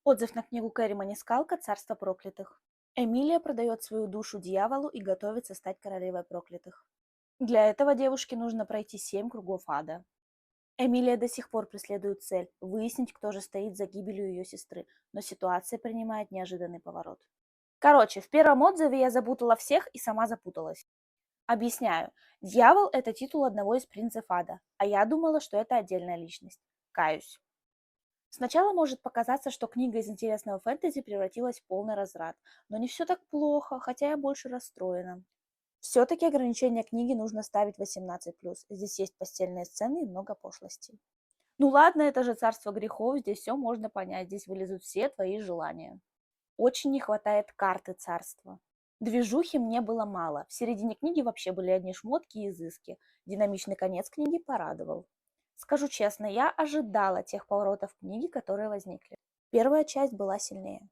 Отзыв на книгу Кэрри Манискалка «Царство проклятых». Эмилия продает свою душу дьяволу и готовится стать королевой проклятых. Для этого девушке нужно пройти 7 кругов ада. Эмилия до сих пор преследует цель – выяснить, кто же стоит за гибелью ее сестры, но ситуация принимает неожиданный поворот. Короче, в первом отзыве я запутала всех и сама запуталась. Объясняю. Дьявол – это титул одного из принцев ада, а я думала, что это отдельная личность. Каюсь. Сначала может показаться, что книга из интересного фэнтези превратилась в полный разврат, но не все так плохо, хотя я больше расстроена. Все-таки ограничение книги нужно ставить 18+. Здесь есть постельные сцены и много пошлостей. Ну ладно, это же царство грехов, здесь все можно понять, здесь вылезут все твои желания. Очень не хватает карты царства. Движухи мне было мало. В середине книги вообще были одни шмотки и изыски. Динамичный конец книги порадовал. Скажу честно, я ожидала тех поворотов книги, которые возникли. Первая часть была сильнее.